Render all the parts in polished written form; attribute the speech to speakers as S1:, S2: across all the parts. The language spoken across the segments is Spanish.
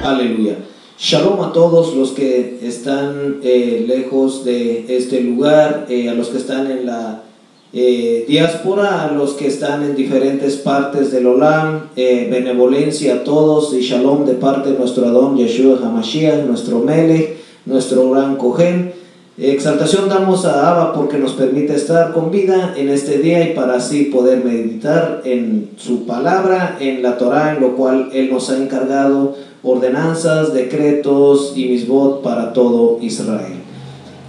S1: Aleluya. Shalom a todos los que están lejos de este lugar, a los que están en la diáspora, a los que están en diferentes partes del Olam. Benevolencia a todos y shalom de parte de nuestro Adón Yeshua HaMashiach, nuestro Melech, nuestro gran Cohen. Exaltación damos a Abba porque nos permite estar con vida en este día y para así poder meditar en su palabra, en la Torah, en lo cual Él nos ha encargado ordenanzas, decretos y misbot para todo Israel.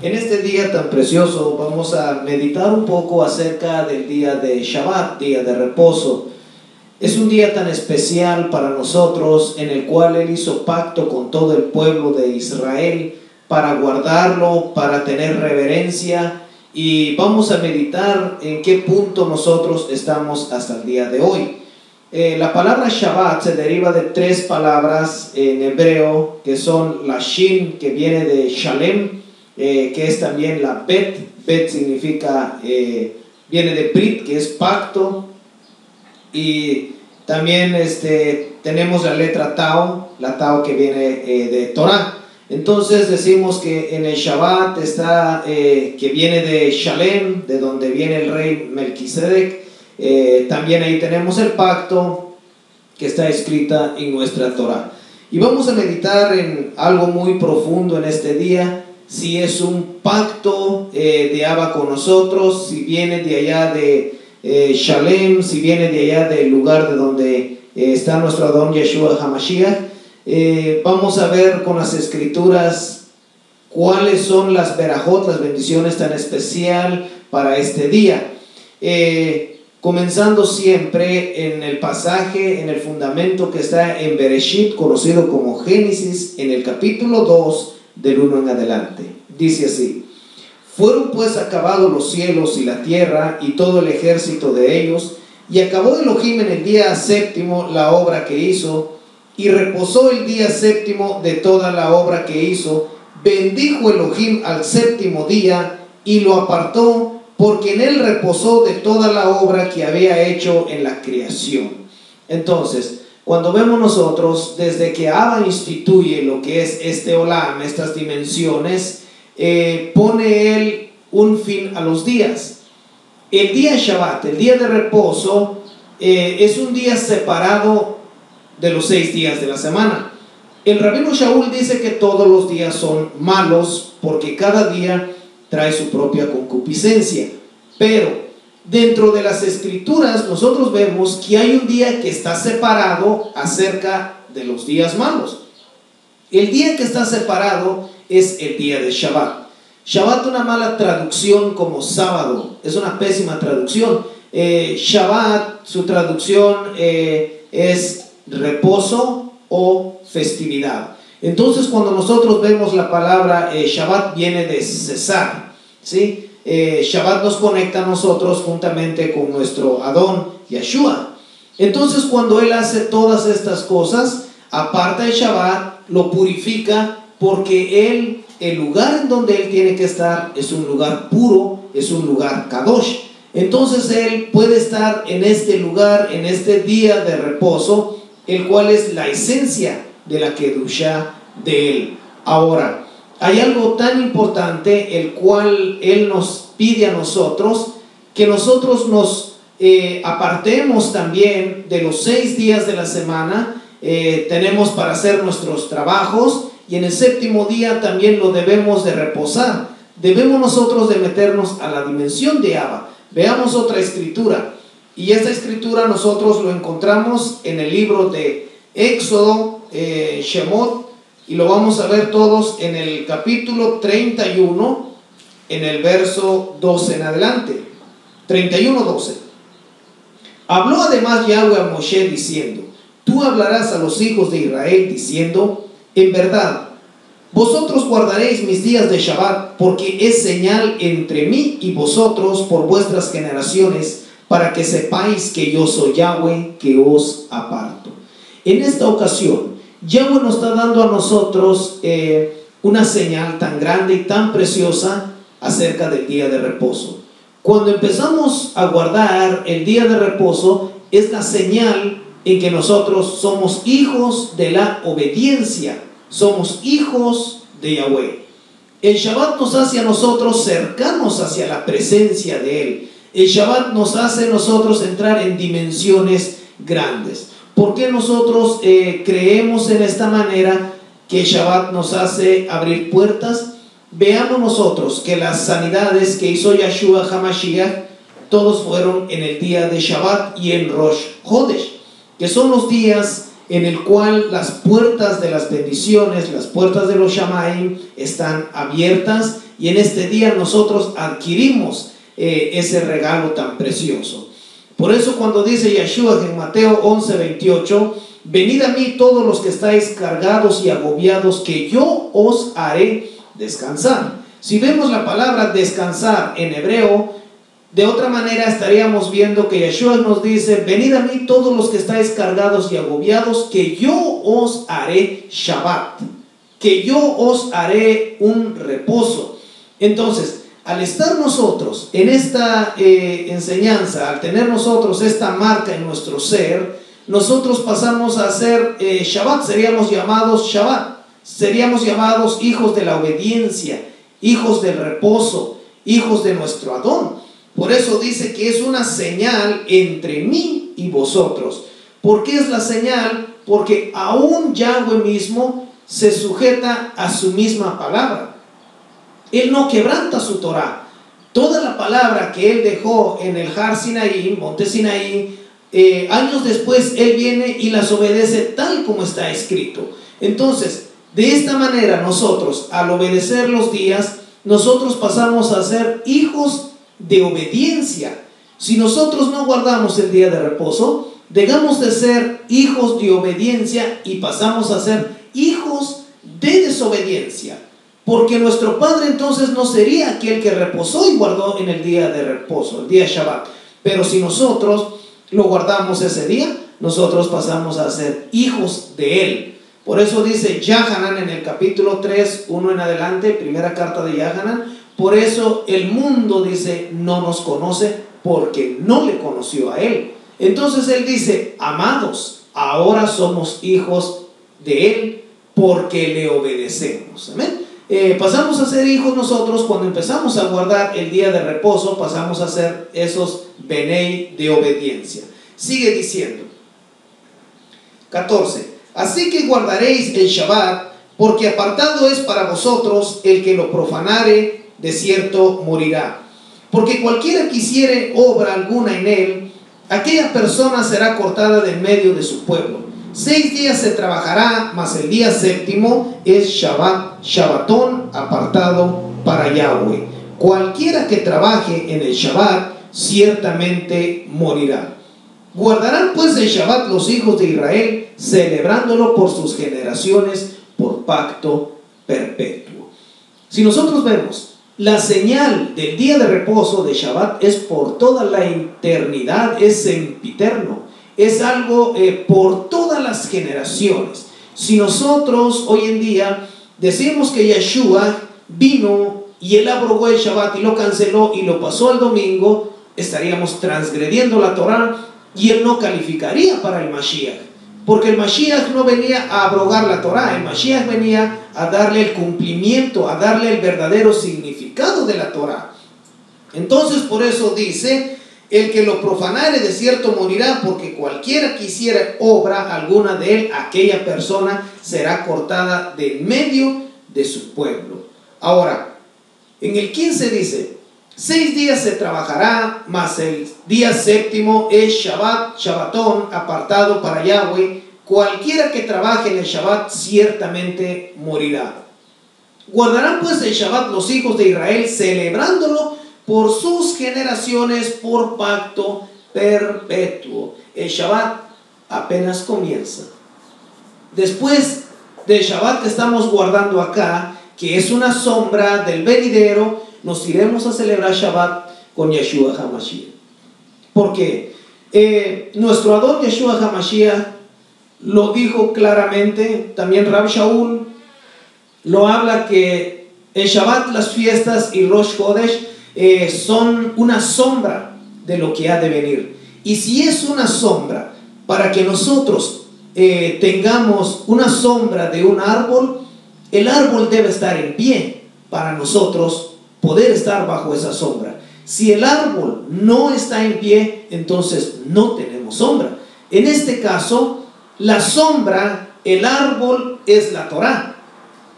S1: En este día tan precioso vamos a meditar un poco acerca del día de Shabbat, día de reposo. Es un día tan especial para nosotros en el cual Él hizo pacto con todo el pueblo de Israel para guardarlo, para tener reverencia, y vamos a meditar en qué punto nosotros estamos hasta el día de hoy. La palabra Shabbat se deriva de tres palabras en hebreo, que son la Shin, que viene de Shalem, que es también la Bet. Bet significa, viene de Brit, que es pacto, y también tenemos la letra Tau, la Tau que viene de Torah. Entonces decimos que en el Shabbat está, que viene de Shalem, de donde viene el rey Melquisedec. También ahí tenemos el pacto que está escrita en nuestra Torah. Y vamos a meditar en algo muy profundo en este día, si es un pacto de Abba con nosotros, si viene de allá de Shalem, si viene de allá del lugar de donde está nuestro Adón Yeshua HaMashiach. Vamos a ver con las escrituras cuáles son las berajot, las bendiciones tan especial para este día. Comenzando siempre en el pasaje, en el fundamento que está en Bereshit, conocido como Génesis, en el capítulo 2, del 1 en adelante. Dice así: fueron pues acabados los cielos y la tierra y todo el ejército de ellos, y acabó Elohim en el día séptimo la obra que hizo, y reposó el día séptimo de toda la obra que hizo. Bendijo Elohim al séptimo día y lo apartó, porque en él reposó de toda la obra que había hecho en la creación. Entonces, cuando vemos nosotros, desde que Abba instituye lo que es este Olam, estas dimensiones, pone él un fin a los días. El día Shabbat, el día de reposo, es un día separado de los 6 días de la semana. El rabino Shaul dice que todos los días son malos porque cada día trae su propia concupiscencia, pero dentro de las escrituras nosotros vemos que hay un día que está separado acerca de los días malos. El día que está separado es el día de Shabbat. Shabbat, una mala traducción como sábado, es una pésima traducción. Shabbat, su traducción es reposo o festividad. Entonces, cuando nosotros vemos la palabra Shabbat, viene de cesar, ¿sí? Shabbat nos conecta a nosotros juntamente con nuestro Adón Yeshua. Entonces, cuando Él hace todas estas cosas, aparta el Shabbat, lo purifica, porque Él, el lugar en donde Él tiene que estar es un lugar puro, es un lugar kadosh. Entonces Él puede estar en este lugar, en este día de reposo, el cual es la esencia de la Kedushá de Él. Ahora, hay algo tan importante, el cual Él nos pide a nosotros, que nosotros nos apartemos también de los 6 días de la semana. Tenemos para hacer nuestros trabajos, y en el séptimo día también lo debemos de reposar. Debemos nosotros de meternos a la dimensión de Abba. Veamos otra escritura. Y esta escritura nosotros lo encontramos en el libro de Éxodo, Shemot, y lo vamos a ver todos en el capítulo 31, en el verso 12 en adelante. 31:12. Habló además Yahweh a Moshe diciendo: tú hablarás a los hijos de Israel diciendo: en verdad, vosotros guardaréis mis días de Shabbat, porque es señal entre mí y vosotros por vuestras generaciones, para que sepáis que yo soy Yahweh, que os aparto. En esta ocasión, Yahweh nos está dando a nosotros una señal tan grande y tan preciosa acerca del día de reposo. Cuando empezamos a guardar el día de reposo, es la señal en que nosotros somos hijos de la obediencia, somos hijos de Yahweh. El Shabbat nos hace a nosotros cercanos hacia la presencia de Él. El Shabbat nos hace a nosotros entrar en dimensiones grandes. ¿Por qué nosotros creemos en esta manera que el Shabbat nos hace abrir puertas? Veamos nosotros que las sanidades que hizo Yeshua HaMashiach, todos fueron en el día de Shabbat y en Rosh Hodesh, que son los días en el cual las puertas de las bendiciones, las puertas de los Shamaim están abiertas, y en este día nosotros adquirimos ese regalo tan precioso. Por eso cuando dice Yeshua en Mateo 11:28, venid a mí todos los que estáis cargados y agobiados, que yo os haré descansar. Si vemos la palabra descansar en hebreo, de otra manera estaríamos viendo que Yeshua nos dice, venid a mí todos los que estáis cargados y agobiados, que yo os haré Shabbat, que yo os haré un reposo. Entonces, al estar nosotros en esta enseñanza, al tener nosotros esta marca en nuestro ser, nosotros pasamos a ser Shabbat, seríamos llamados Shabbat, seríamos llamados hijos de la obediencia, hijos del reposo, hijos de nuestro Adón. Por eso dice que es una señal entre mí y vosotros. ¿Por qué es la señal? Porque aún Yahweh mismo se sujeta a su misma palabra. Él no quebranta su Torah. Toda la palabra que Él dejó en el Har Sinaí, Monte Sinaí, años después Él viene y las obedece tal como está escrito. Entonces, de esta manera nosotros, al obedecer los días, nosotros pasamos a ser hijos de obediencia. Si nosotros no guardamos el día de reposo, dejamos de ser hijos de obediencia y pasamos a ser hijos de desobediencia, porque nuestro Padre entonces no sería aquel que reposó y guardó en el día de reposo, el día Shabbat. Pero si nosotros lo guardamos ese día, nosotros pasamos a ser hijos de Él. Por eso dice Yahanan en el capítulo 3, 1 en adelante, primera carta de Yahanan, por eso el mundo, dice, no nos conoce, porque no le conoció a Él. Entonces Él dice, amados, ahora somos hijos de Él, porque le obedecemos. Amén. Pasamos a ser hijos nosotros cuando empezamos a guardar el día de reposo, pasamos a ser esos benei de obediencia. Sigue diciendo, 14, así que guardaréis el Shabbat, porque apartado es para vosotros el que lo profanare, de cierto morirá. Porque cualquiera que hiciere obra alguna en él, aquella persona será cortada de en medio de su pueblo. 6 días se trabajará, mas el día séptimo es Shabbat, Shabbatón apartado para Yahweh. Cualquiera que trabaje en el Shabbat, ciertamente morirá. Guardarán pues el Shabbat los hijos de Israel, celebrándolo por sus generaciones, por pacto perpetuo. Si nosotros vemos, la señal del día de reposo de Shabbat es por toda la eternidad, es sempiterno, es algo por todas las generaciones. Si nosotros hoy en día decimos que Yeshua vino y Él abrogó el Shabbat y lo canceló y lo pasó al domingo, estaríamos transgrediendo la Torah y Él no calificaría para el Mashiach. Porque el Mashiach no venía a abrogar la Torah, el Mashiach venía a darle el cumplimiento, a darle el verdadero significado de la Torah. Entonces por eso dice, el que lo profanare de cierto morirá, porque cualquiera que hiciera obra alguna de él, aquella persona será cortada de en medio de su pueblo. Ahora, en el 15 dice, 6 días se trabajará, mas el día séptimo es Shabbat, Shabbatón, apartado para Yahweh. Cualquiera que trabaje en el Shabbat ciertamente morirá. Guardarán pues el Shabbat los hijos de Israel, celebrándolo por sus generaciones, por pacto perpetuo. El Shabbat apenas comienza. Después del Shabbat que estamos guardando acá, que es una sombra del venidero, nos iremos a celebrar Shabbat con Yeshua HaMashiach. ¿Por qué? Nuestro Adón Yeshua HaMashiach lo dijo claramente, también Rab Shaul lo habla, que el Shabbat, las fiestas y Rosh Hodesh son una sombra de lo que ha de venir. Y si es una sombra para que nosotros tengamos una sombra de un árbol, el árbol debe estar en pie para nosotros poder estar bajo esa sombra. Si el árbol no está en pie, entonces no tenemos sombra. En este caso, la sombra, el árbol, es la Torá.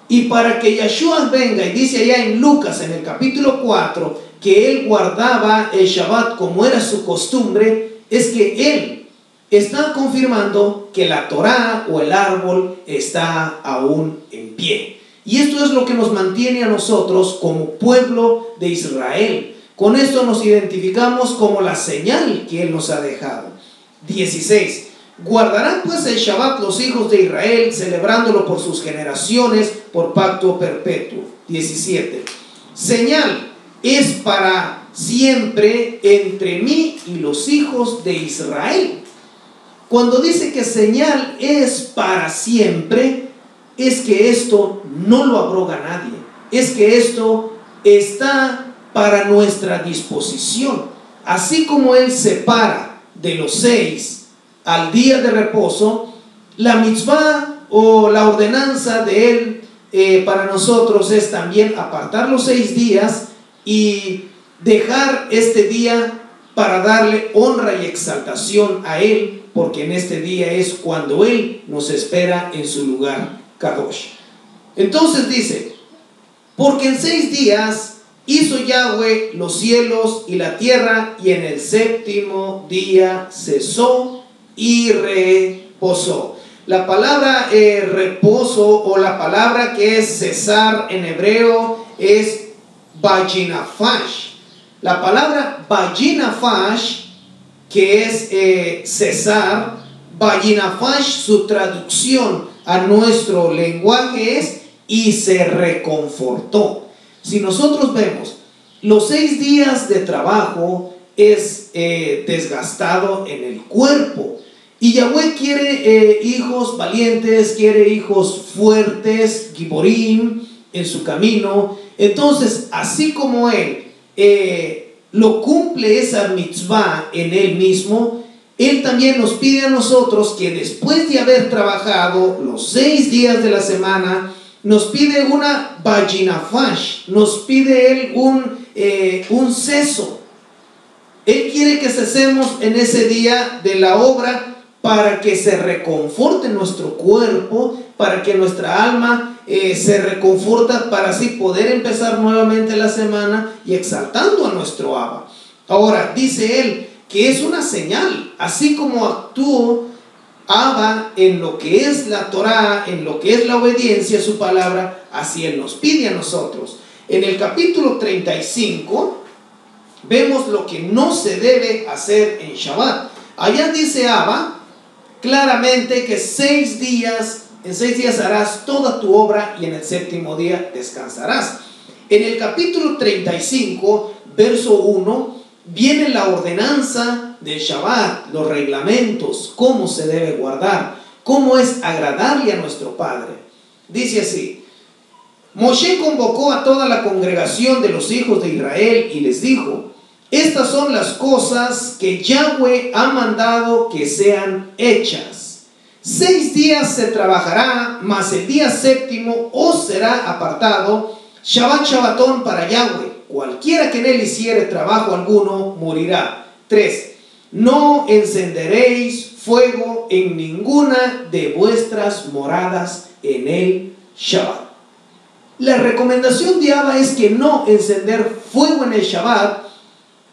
S1: Y para que Yeshua venga, y dice allá en Lucas, en el capítulo 4, que él guardaba el Shabbat como era su costumbre, es que él está confirmando que la Torá o el árbol está aún en pie. Y esto es lo que nos mantiene a nosotros como pueblo de Israel. Con esto nos identificamos como la señal que él nos ha dejado. 16. Guardarán pues el Shabbat los hijos de Israel, celebrándolo por sus generaciones, por pacto perpetuo. 17. Señal es para siempre entre mí y los hijos de Israel. Cuando dice que señal es para siempre, es que esto no lo abroga nadie. Es que esto está para nuestra disposición. Así como él separa de los 6 al día de reposo, la mitzvah o la ordenanza de él para nosotros es también apartar los 6 días y dejar este día para darle honra y exaltación a él, porque en este día es cuando él nos espera en su lugar Kadosh. Entonces dice, porque en 6 días hizo Yahweh los cielos y la tierra, y en el 7º día cesó y reposó. La palabra reposo, o la palabra que es cesar en hebreo, es vayinafash. La palabra vayinafash, que es cesar, vayinafash, su traducción a nuestro lenguaje es y se reconfortó. Si nosotros vemos, los 6 días de trabajo es desgastado en el cuerpo. Y Yahweh quiere hijos valientes, quiere hijos fuertes, giborim, en su camino. Entonces, así como él lo cumple esa mitzvah en él mismo, él también nos pide a nosotros que después de haber trabajado los 6 días de la semana, nos pide una vayinafash, nos pide él un ceso. Él quiere que cesemos en ese día de la obra para que se reconforte nuestro cuerpo, para que nuestra alma se reconforta, para así poder empezar nuevamente la semana y exaltando a nuestro Abba. Ahora, dice él que es una señal, así como actuó Abba en lo que es la Torá, en lo que es la obediencia a su palabra, así él nos pide a nosotros. En el capítulo 35 vemos lo que no se debe hacer en Shabbat. Allá dice Abba claramente que en 6 días harás toda tu obra y en el 7º día descansarás. En el capítulo 35, verso 1, viene la ordenanza del Shabbat, los reglamentos, cómo se debe guardar, cómo es agradarle a nuestro Padre. Dice así: Moshe convocó a toda la congregación de los hijos de Israel y les dijo: estas son las cosas que Yahweh ha mandado que sean hechas. 6 días se trabajará, mas el día 7º os será apartado, Shabbat Shabbatón para Yahweh. Cualquiera que en él hiciere trabajo alguno morirá. 3. No encenderéis fuego en ninguna de vuestras moradas en el Shabbat. La recomendación de Abba es que no encender fuego en el Shabbat,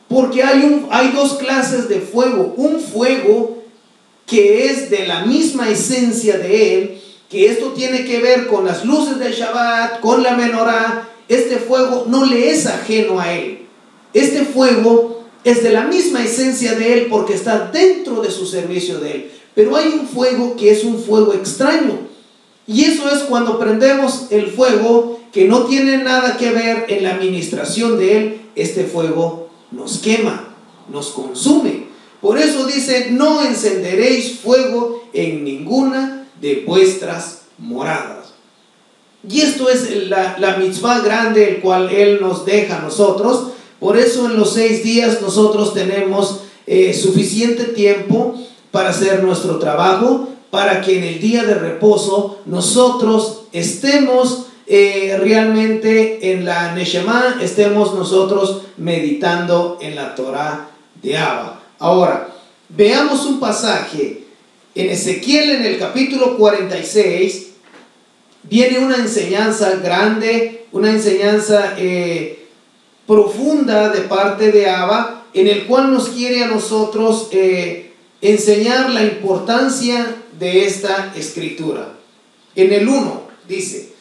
S1: porque hay 2 clases de fuego. Un fuego que es de la misma esencia de él, que esto tiene que ver con las luces del Shabbat, con la menorá. Este fuego no le es ajeno a él. Este fuego es de la misma esencia de él porque está dentro de su servicio de él. Pero hay un fuego que es un fuego extraño. Y eso es cuando prendemos el fuego que no tiene nada que ver en la administración de él. Este fuego nos quema, nos consume. Por eso dice: no encenderéis fuego en ninguna de vuestras moradas. Y esto es la mitzvah grande el cual él nos deja a nosotros. Por eso en los 6 días nosotros tenemos suficiente tiempo para hacer nuestro trabajo, para que en el día de reposo nosotros estemos realmente en la Neshama, estemos nosotros meditando en la Torah de Abba. Ahora, veamos un pasaje en Ezequiel, en el capítulo 46, viene una enseñanza grande, una enseñanza profunda de parte de Abba, en el cual nos quiere a nosotros enseñar la importancia de esta escritura. En el 1 dice: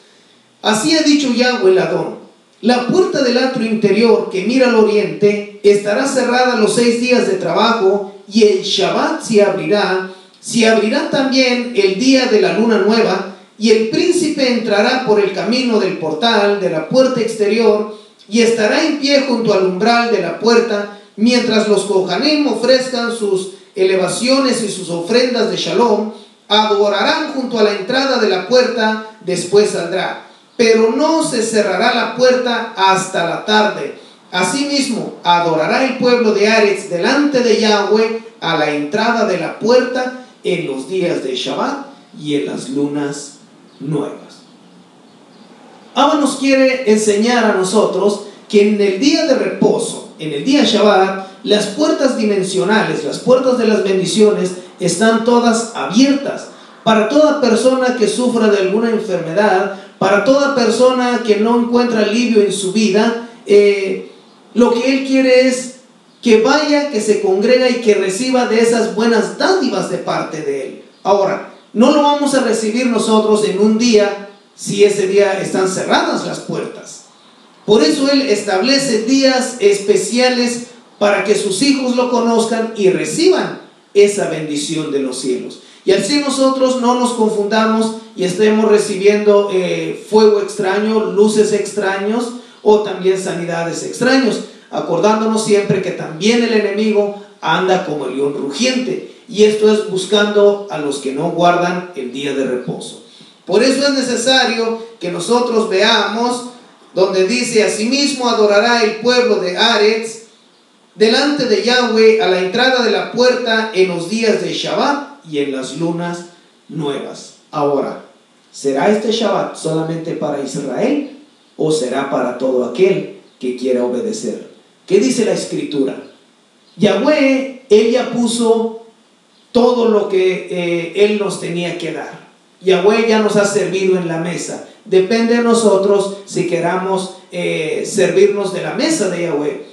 S1: así ha dicho Yahweh el Adón, la puerta del atrio interior que mira al oriente estará cerrada los 6 días de trabajo, y el Shabbat se abrirá también el día de la luna nueva, y el príncipe entrará por el camino del portal de la puerta exterior, y estará en pie junto al umbral de la puerta, mientras los Kohanim ofrezcan sus elevaciones y sus ofrendas de Shalom. Adorarán junto a la entrada de la puerta, después saldrá, pero no se cerrará la puerta hasta la tarde. Asimismo, adorará el pueblo de Aretz delante de Yahweh a la entrada de la puerta en los días de Shabbat y en las lunas nuevas. Abba nos quiere enseñar a nosotros que en el día de reposo, en el día Shabbat, las puertas dimensionales, las puertas de las bendiciones están todas abiertas para toda persona que sufra de alguna enfermedad, para toda persona que no encuentra alivio en su vida. Lo que Él quiere es que vaya, que se congrega y que reciba de esas buenas dádivas de parte de Él. Ahora, no lo vamos a recibir nosotros en un día si ese día están cerradas las puertas. Por eso Él establece días especiales para que sus hijos lo conozcan y reciban esa bendición de los cielos. Y así nosotros no nos confundamos y estemos recibiendo fuego extraño, luces extraños o también sanidades extraños, acordándonos siempre que también el enemigo anda como el león rugiente, y esto es buscando a los que no guardan el día de reposo. Por eso es necesario que nosotros veamos donde dice: asimismo adorará el pueblo de Aretz delante de Yahweh a la entrada de la puerta en los días de Shabbat y en las lunas nuevas. Ahora, ¿será este Shabbat solamente para Israel o será para todo aquel que quiera obedecer? ¿Qué dice la Escritura? Yahweh, Él ya puso todo lo que Él nos tenía que dar. Yahweh ya nos ha servido en la mesa. Depende de nosotros si queramos servirnos de la mesa de Yahweh.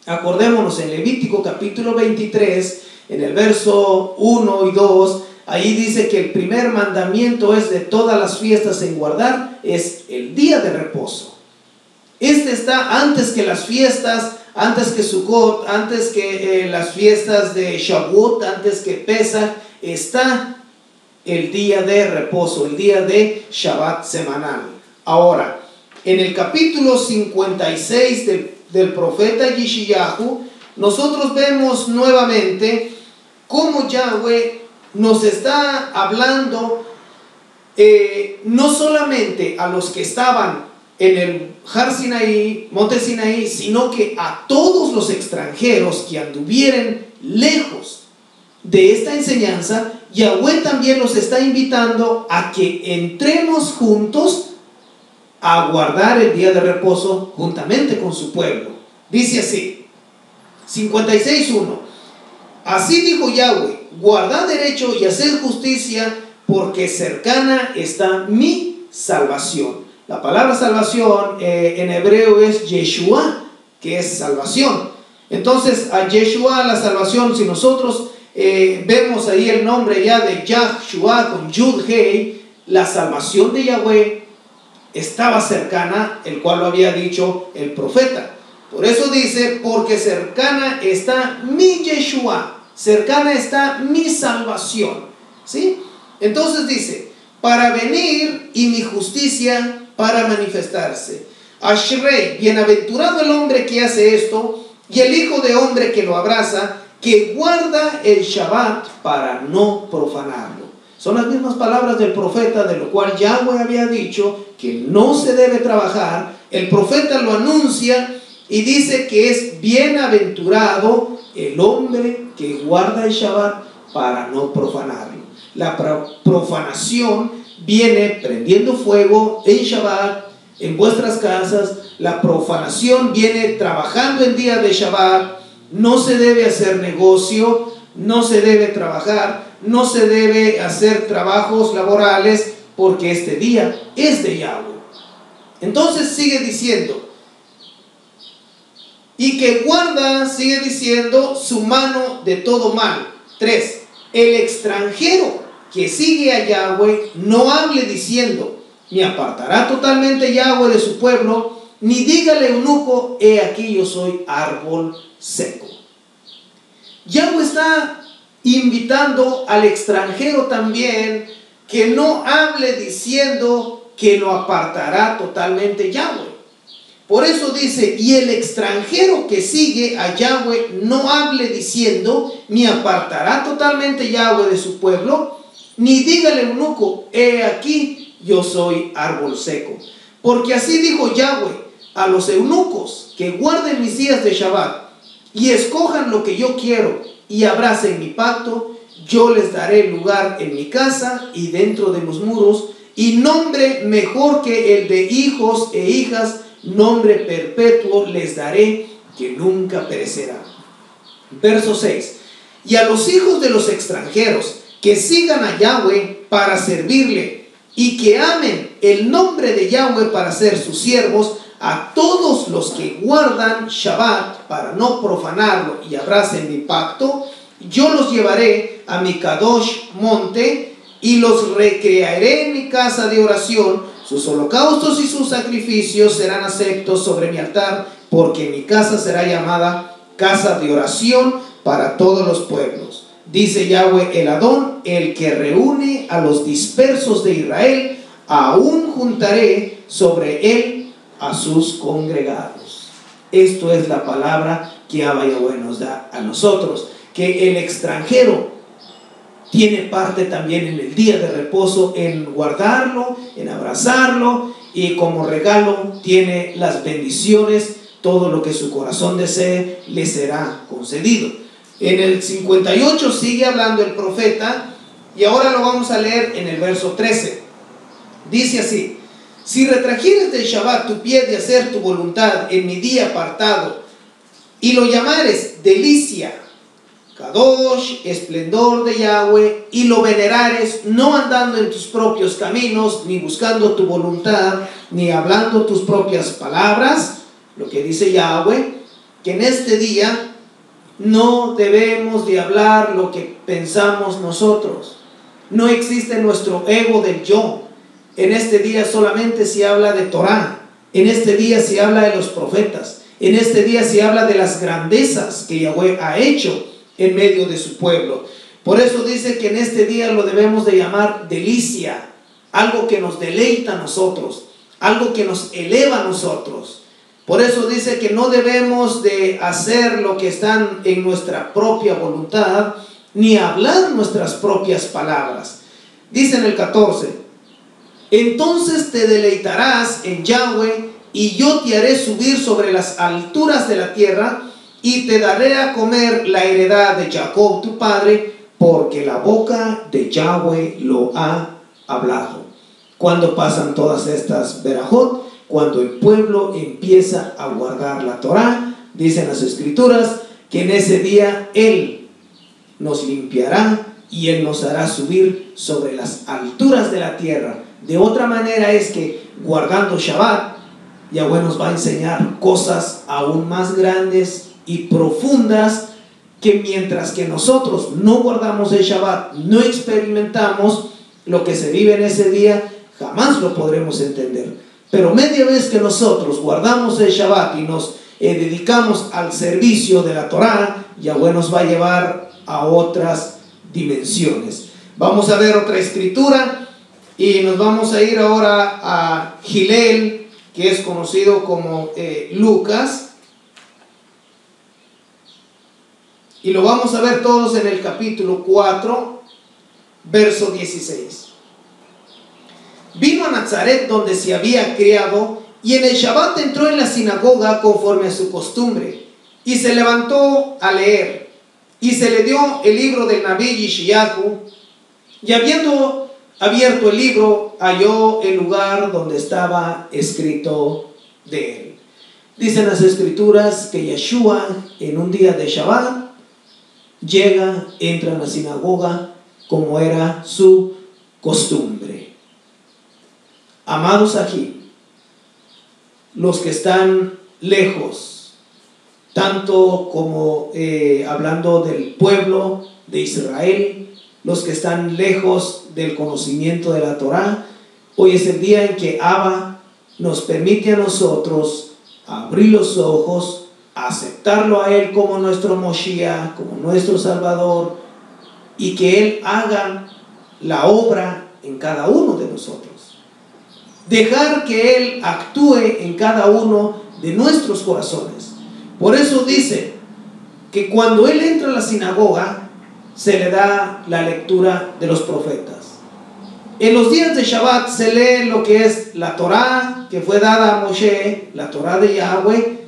S1: Acordémonos en Levítico capítulo 23, en el verso 1 y 2, ahí dice que el primer mandamiento es de todas las fiestas en guardar, es el día de reposo. Este está antes que las fiestas, antes que Sukkot, antes que las fiestas de Shavuot, antes que Pesach, está el día de reposo, el día de Shabbat semanal. Ahora, en el capítulo 56 del profeta Yeshayahu, nosotros vemos nuevamente cómo Yahweh nos está hablando no solamente a los que estaban en el Har Sinaí, Monte Sinaí, sino que a todos los extranjeros que anduvieren lejos de esta enseñanza. Yahweh también los está invitando a que entremos juntos a guardar el día de reposo juntamente con su pueblo. Dice así, 56:1: así dijo Yahweh, guardad derecho y haced justicia, porque cercana está mi salvación. La palabra salvación en hebreo es Yeshua, que es salvación. Entonces, a Yeshua, la salvación, si nosotros vemos ahí el nombre ya de Yahshua con Yud Hei, la salvación de Yahweh estaba cercana, el cual lo había dicho el profeta. Por eso dice, porque cercana está mi Yeshua, cercana está mi salvación, ¿sí? Entonces dice, para venir y mi justicia para manifestarse. Ashrei, bienaventurado el hombre que hace esto, y el hijo de hombre que lo abraza, que guarda el Shabbat para no profanarlo. Son las mismas palabras del profeta, de lo cual Yahweh había dicho que no se debe trabajar. El profeta lo anuncia y dice que es bienaventurado el hombre que guarda el Shabbat para no profanarlo. La profanación viene prendiendo fuego en Shabbat, en vuestras casas. La profanación viene trabajando en día de Shabbat. No se debe hacer negocio, no se debe trabajar, no se debe hacer trabajos laborales, porque este día es de Yahweh. Entonces sigue diciendo, y que guarda, sigue diciendo, su mano de todo mal. 3. El extranjero que sigue a Yahweh no hable diciendo, ni apartará totalmente Yahweh de su pueblo, ni dígale eunuco, he aquí yo soy árbol seco. Yahweh está invitando al extranjero también que no hable diciendo que lo apartará totalmente Yahweh. Por eso dice, y el extranjero que sigue a Yahweh no hable diciendo, ni apartará totalmente Yahweh de su pueblo, ni dígale eunuco, he aquí yo soy árbol seco. Porque así dijo Yahweh a los eunucos que guarden mis días de Shabbat y escojan lo que yo quiero y abracen mi pacto, yo les daré lugar en mi casa y dentro de los muros, y nombre mejor que el de hijos e hijas, nombre perpetuo les daré, que nunca perecerá. Verso 6. Y a los hijos de los extranjeros que sigan a Yahweh para servirle, y que amen el nombre de Yahweh para ser sus siervos, a todos los que guardan Shabbat para no profanarlo y abracen mi pacto, yo los llevaré a mi Kadosh monte y los recrearé en mi casa de oración. Sus holocaustos y sus sacrificios serán aceptos sobre mi altar, porque mi casa será llamada casa de oración para todos los pueblos. Dice Yahweh el Adón, el que reúne a los dispersos de Israel, aún juntaré sobre él a sus congregados. Esto es la palabra que Yahweh nos da a nosotros, que el extranjero tiene parte también en el día de reposo, en guardarlo, en abrazarlo, y como regalo tiene las bendiciones, todo lo que su corazón desee le será concedido. En el 58 sigue hablando el profeta, y ahora lo vamos a leer en el verso 13. Dice así: si retrajeres del Shabbat tu pie de hacer tu voluntad en mi día apartado, y lo llamares delicia, Kadosh, esplendor de Yahweh, y lo venerares, no andando en tus propios caminos, ni buscando tu voluntad, ni hablando tus propias palabras, lo que dice Yahweh, que en este día no debemos de hablar lo que pensamos nosotros. No existe nuestro ego del yo. En este día solamente se habla de Torah. En este día se habla de los profetas. En este día se habla de las grandezas que Yahweh ha hecho en medio de su pueblo. Por eso dice que en este día lo debemos de llamar delicia, algo que nos deleita a nosotros, algo que nos eleva a nosotros. Por eso dice que no debemos de hacer lo que están en nuestra propia voluntad, ni hablar nuestras propias palabras. Dice en el 14: entonces te deleitarás en Yahweh, y yo te haré subir sobre las alturas de la tierra, y te daré a comer la heredad de Jacob tu padre, porque la boca de Yahweh lo ha hablado. Cuando pasan todas estas verajot, cuando el pueblo empieza a guardar la Torah, dicen las escrituras que en ese día Él nos limpiará y Él nos hará subir sobre las alturas de la tierra. De otra manera es que guardando Shabbat, Yahweh nos va a enseñar cosas aún más grandes y profundas, que mientras que nosotros no guardamos el Shabbat, no experimentamos lo que se vive en ese día, jamás lo podremos entender. Pero media vez que nosotros guardamos el Shabbat y nos dedicamos al servicio de la Torah, Yahweh nos va a llevar a otras dimensiones. Vamos a ver otra escritura y nos vamos a ir ahora a Gilel, que es conocido como Lucas. Y lo vamos a ver todos en el capítulo 4, verso 16. Vino a Nazaret, donde se había criado, y en el Shabbat entró en la sinagoga conforme a su costumbre, y se levantó a leer. y se le dio el libro del Nabí Yeshayahu, y habiendo abierto el libro, halló el lugar donde estaba escrito de él. Dicen las escrituras que Yeshua en un día de Shabbat llega, entra en la sinagoga como era su costumbre. Amados aquí, los que están lejos, tanto como hablando del pueblo de Israel, los que están lejos del conocimiento de la Torá, hoy es el día en que Abba nos permite a nosotros abrir los ojos, aceptarlo a Él como nuestro Moshiach, como nuestro Salvador, y que Él haga la obra en cada uno de nosotros. Dejar que Él actúe en cada uno de nuestros corazones. Por eso dice que cuando Él entra a la sinagoga, se le da la lectura de los profetas. En los días de Shabbat se lee lo que es la Torá que fue dada a Moshe, la Torá de Yahweh,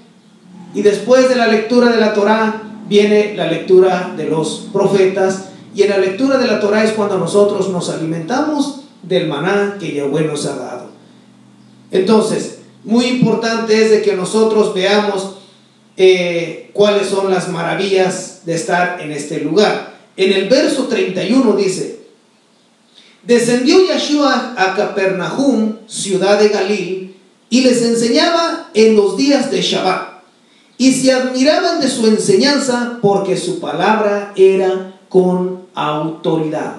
S1: y después de la lectura de la Torá viene la lectura de los profetas, y en la lectura de la Torá es cuando nosotros nos alimentamos del maná que Yahweh nos ha dado. Entonces, muy importante es de que nosotros veamos cuáles son las maravillas de estar en este lugar. En el verso 31 dice: descendió Yeshua a Capernaum, ciudad de Galil, y les enseñaba en los días de Shabbat, y se admiraban de su enseñanza porque su palabra era con autoridad.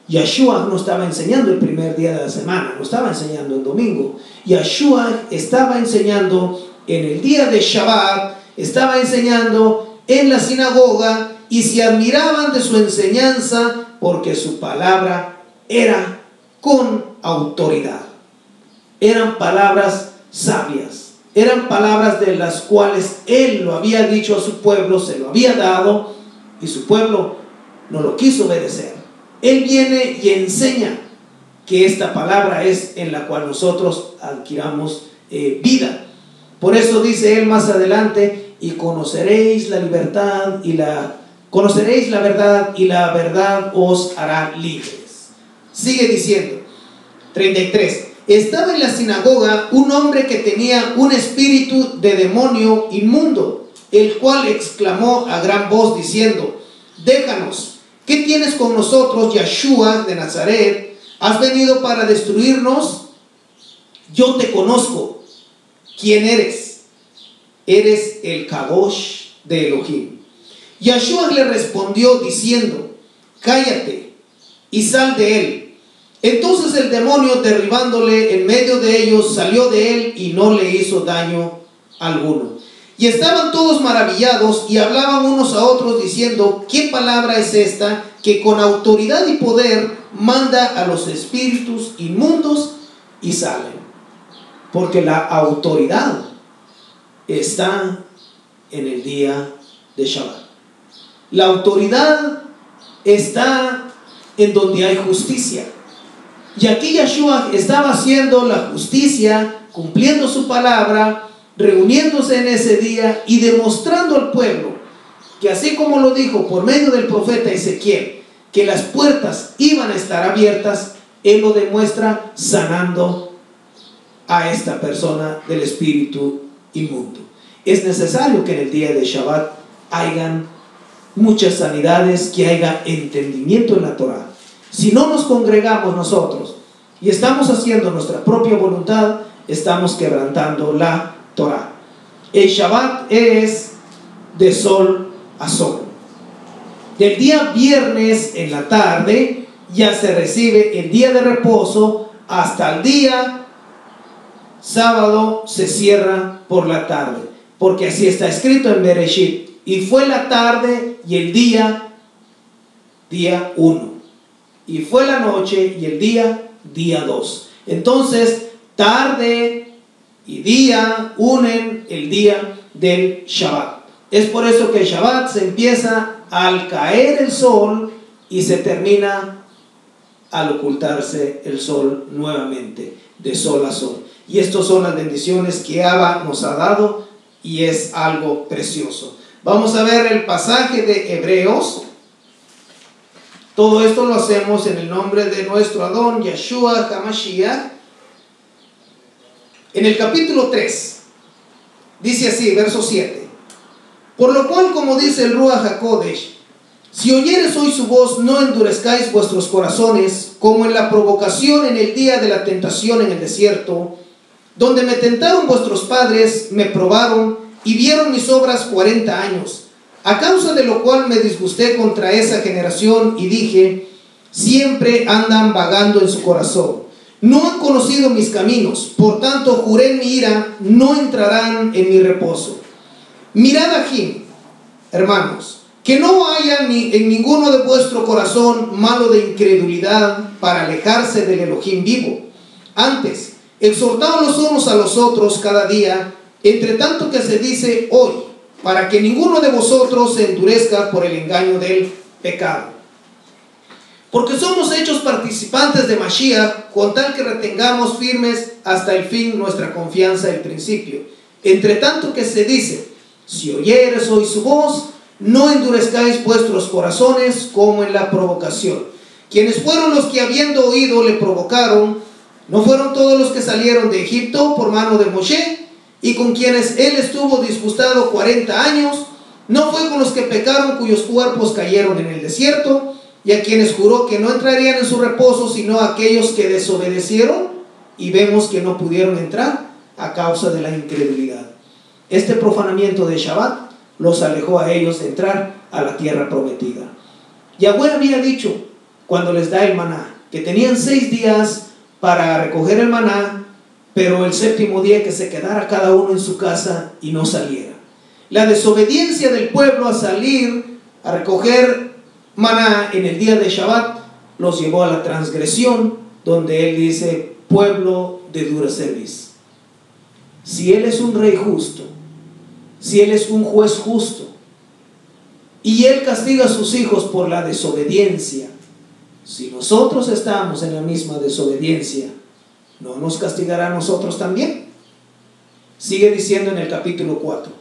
S1: Yeshua no estaba enseñando el primer día de la semana, no estaba enseñando el domingo. Yeshua estaba enseñando en el día de Shabbat, estaba enseñando en la sinagoga, y se admiraban de su enseñanza porque su palabra era con autoridad. Eran palabras sabias, eran palabras de las cuales Él lo había dicho a su pueblo, se lo había dado, y su pueblo no lo quiso obedecer. Él viene y enseña que esta palabra es en la cual nosotros adquiramos vida. Por eso dice Él más adelante: y conoceréis la libertad y conoceréis la verdad, y la verdad os hará libres. Sigue diciendo, 33. Estaba en la sinagoga un hombre que tenía un espíritu de demonio inmundo, el cual exclamó a gran voz diciendo: déjanos, ¿qué tienes con nosotros, Yeshua de Nazaret? ¿Has venido para destruirnos? Yo te conozco. ¿Quién eres? Eres el Kadosh de Elohim. Yeshua le respondió diciendo: cállate y sal de él. Entonces el demonio, derribándole en medio de ellos, salió de él y no le hizo daño alguno. Y estaban todos maravillados y hablaban unos a otros diciendo: ¿qué palabra es esta que con autoridad y poder manda a los espíritus inmundos y salen? Porque la autoridad está en el día de Shabbat. La autoridad está en donde hay justicia. Y aquí Yeshua estaba haciendo la justicia, cumpliendo su palabra, reuniéndose en ese día y demostrando al pueblo que, así como lo dijo por medio del profeta Ezequiel, que las puertas iban a estar abiertas, Él lo demuestra sanando a esta persona del espíritu inmundo. Es necesario que en el día de Shabbat hayan muchas sanidades, que haya entendimiento en la Torah. Si no nos congregamos nosotros y estamos haciendo nuestra propia voluntad, estamos quebrantando la Torah. El Shabbat es de sol a sol. Del día viernes en la tarde ya se recibe el día de reposo, hasta el día sábado se cierra por la tarde, porque así está escrito en Bereshit: y fue la tarde y el día 1, y fue la noche y el día 2. Entonces tarde y día unen el día del Shabbat. Es por eso que el Shabbat se empieza al caer el sol y se termina al ocultarse el sol nuevamente, de sol a sol. Y estas son las bendiciones que Abba nos ha dado, y es algo precioso. Vamos a ver el pasaje de Hebreos. Todo esto lo hacemos en el nombre de nuestro Adón, Yeshua HaMashiach. En el capítulo 3, dice así, verso 7. Por lo cual, como dice el Ruach HaKodesh, si oyeres hoy su voz, no endurezcáis vuestros corazones, como en la provocación en el día de la tentación en el desierto, donde me tentaron vuestros padres, me probaron y vieron mis obras 40 años. A causa de lo cual me disgusté contra esa generación y dije, siempre andan vagando en su corazón. No han conocido mis caminos, por tanto juré en mi ira, no entrarán en mi reposo. Mirad aquí, hermanos, que no haya en ninguno de vuestro corazón malo de incredulidad para alejarse del Elohim vivo. Antes, exhortaos los unos a los otros cada día, entre tanto que se dice hoy, para que ninguno de vosotros se endurezca por el engaño del pecado. Porque somos hechos participantes de Mashiach, con tal que retengamos firmes hasta el fin nuestra confianza y principio. Entre tanto que se dice, si oyeres hoy su voz, no endurezcáis vuestros corazones como en la provocación. Quienes fueron los que habiendo oído le provocaron, ¿no fueron todos los que salieron de Egipto por mano de Moshe? Y con quienes él estuvo disgustado 40 años, ¿no fue con los que pecaron cuyos cuerpos cayeron en el desierto? Y a quienes juró que no entrarían en su reposo, sino a aquellos que desobedecieron, y vemos que no pudieron entrar a causa de la incredulidad. Este profanamiento de Shabbat los alejó a ellos de entrar a la tierra prometida. Yahweh había dicho, cuando les da el maná, que tenían 6 días para recoger el maná, pero el 7º día que se quedara cada uno en su casa y no saliera. La desobediencia del pueblo a salir a recoger maná en el día de Shabbat los llevó a la transgresión, donde él dice, pueblo de dura cerviz. Si él es un rey justo, si él es un juez justo, y él castiga a sus hijos por la desobediencia, si nosotros estamos en la misma desobediencia, ¿no nos castigará a nosotros también? Sigue diciendo en el capítulo 4.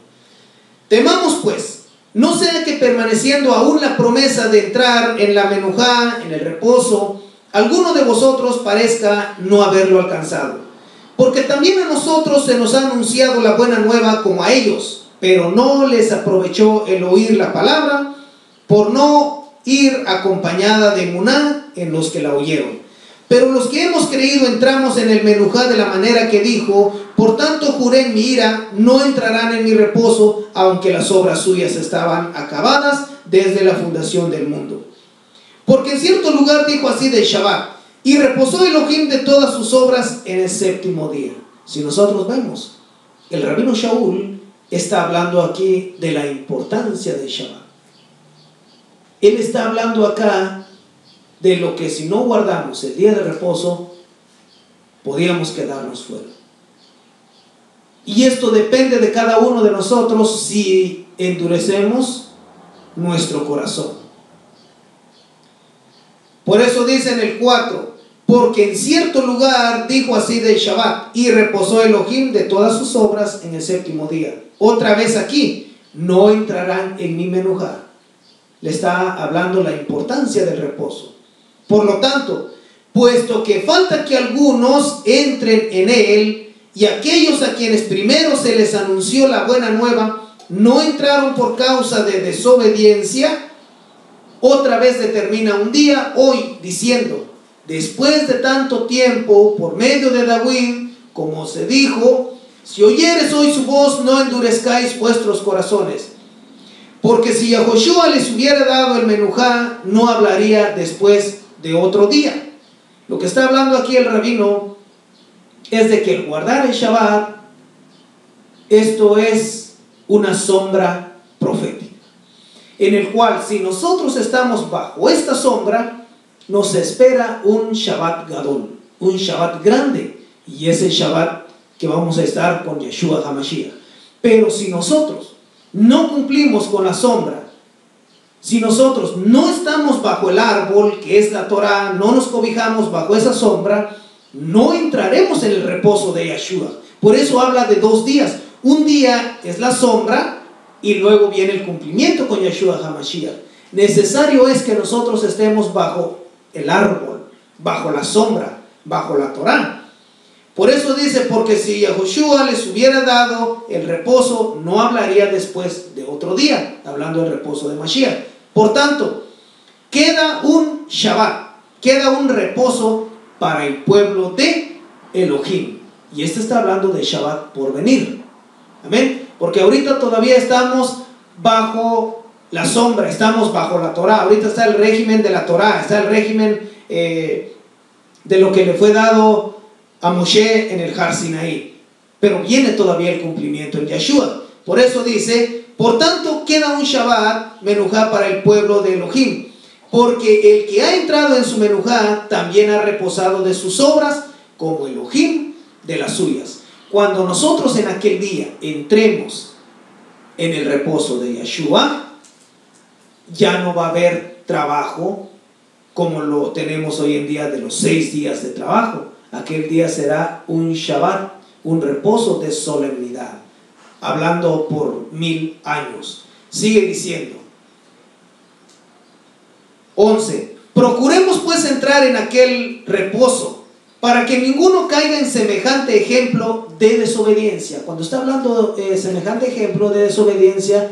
S1: Temamos pues, no sea que permaneciendo aún la promesa de entrar en la menujá, en el reposo, alguno de vosotros parezca no haberlo alcanzado. Porque también a nosotros se nos ha anunciado la buena nueva como a ellos, pero no les aprovechó el oír la palabra, por no ir acompañada de emuná en los que la oyeron. Pero los que hemos creído entramos en el menujá de la manera que dijo, por tanto juré en mi ira, no entrarán en mi reposo, aunque las obras suyas estaban acabadas desde la fundación del mundo. Porque en cierto lugar dijo así del Shabbat, y reposó Elohim de todas sus obras en el 7º día. Si nosotros vemos, el rabino Shaul está hablando aquí de la importancia del Shabbat. Él está hablando acá de lo que si no guardamos el día de reposo, podíamos quedarnos fuera. Y esto depende de cada uno de nosotros si endurecemos nuestro corazón. Por eso dice en el 4, porque en cierto lugar dijo así del Shabbat, y reposó Elohim de todas sus obras en el 7º día. Otra vez aquí, no entrarán en mi menujá. Le está hablando la importancia del reposo. Por lo tanto, puesto que falta que algunos entren en él, y aquellos a quienes primero se les anunció la buena nueva, no entraron por causa de desobediencia, otra vez determina un día, hoy, diciendo, después de tanto tiempo, por medio de David, como se dijo, si oyeres hoy su voz, no endurezcáis vuestros corazones. Porque si Yahoshua les hubiera dado el menujá, no hablaría después de otro día. Lo que está hablando aquí el rabino es de que el guardar el Shabbat, esto es una sombra profética, en el cual si nosotros estamos bajo esta sombra, nos espera un Shabbat Gadol, un Shabbat grande, y es el Shabbat que vamos a estar con Yeshua HaMashiach. Pero si nosotros no cumplimos con la sombra, si nosotros no estamos bajo el árbol que es la Torah, no nos cobijamos bajo esa sombra, no entraremos en el reposo de Yeshua. Por eso habla de 2 días. Un día es la sombra y luego viene el cumplimiento con Yeshua HaMashiach. Necesario es que nosotros estemos bajo el árbol, bajo la sombra, bajo la Torá. Por eso dice, porque si Yahushua les hubiera dado el reposo, no hablaría después de otro día, hablando del reposo de Mashiach. Por tanto, queda un Shabbat, queda un reposo para el pueblo de Elohim. Y este está hablando de Shabbat por venir. Amén. Porque ahorita todavía estamos bajo la sombra, estamos bajo la Torá. Ahorita está el régimen de la Torá, está el régimen de lo que le fue dado a Moshe en el Har Sinaí. Pero viene todavía el cumplimiento en Yeshua. Por eso dice, por tanto queda un Shabbat, menujá, para el pueblo de Elohim. Porque el que ha entrado en su menujá también ha reposado de sus obras, como Elohim de las suyas. Cuando nosotros en aquel día entremos en el reposo de Yeshua, ya no va a haber trabajo como lo tenemos hoy en día de los 6 días de trabajo. Aquel día será un Shabbat, un reposo de solemnidad, hablando por 1000 años. Sigue diciendo 11. Procuremos pues entrar en aquel reposo, para que ninguno caiga en semejante ejemplo de desobediencia. Cuando está hablando semejante ejemplo de desobediencia,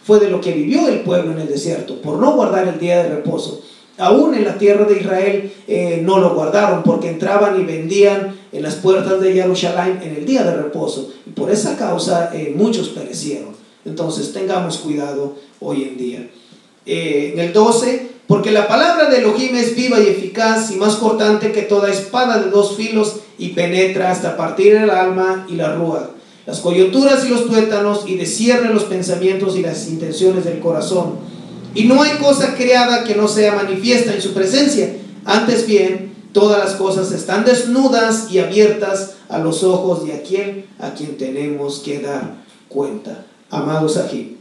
S1: fue de lo que vivió el pueblo en el desierto, por no guardar el día de reposo. Aún en la tierra de Israel no lo guardaron, porque entraban y vendían en las puertas de Jerusalén en el día de reposo, y por esa causa muchos perecieron. Entonces tengamos cuidado hoy en día. En el 12, porque la palabra de Elohim es viva y eficaz y más cortante que toda espada de 2 filos, y penetra hasta partir el alma y la rúa, las coyunturas y los tuétanos, y discierne los pensamientos y las intenciones del corazón. Y no hay cosa creada que no sea manifiesta en su presencia. Antes bien, todas las cosas están desnudas y abiertas a los ojos de aquel a quien tenemos que dar cuenta. Amados aquí,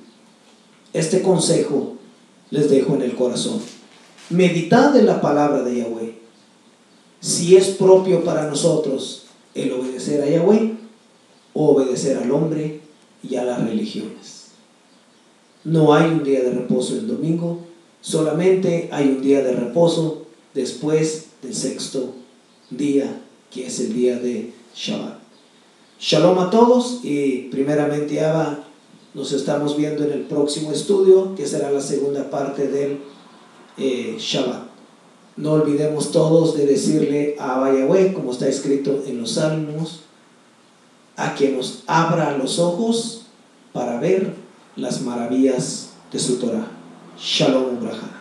S1: este consejo les dejo en el corazón. Meditad en la palabra de Yahweh. Si es propio para nosotros el obedecer a Yahweh o obedecer al hombre y a las religiones. No hay un día de reposo el domingo, solamente hay un día de reposo después del 6º día, que es el día de Shabbat. Shalom a todos, y primeramente Abba, nos estamos viendo en el próximo estudio, que será la segunda parte del Shabbat. No olvidemos todos de decirle a Abba Yahweh, como está escrito en los Salmos, a que nos abra los ojos para ver las maravillas de su Torah. Shalom Ubraja.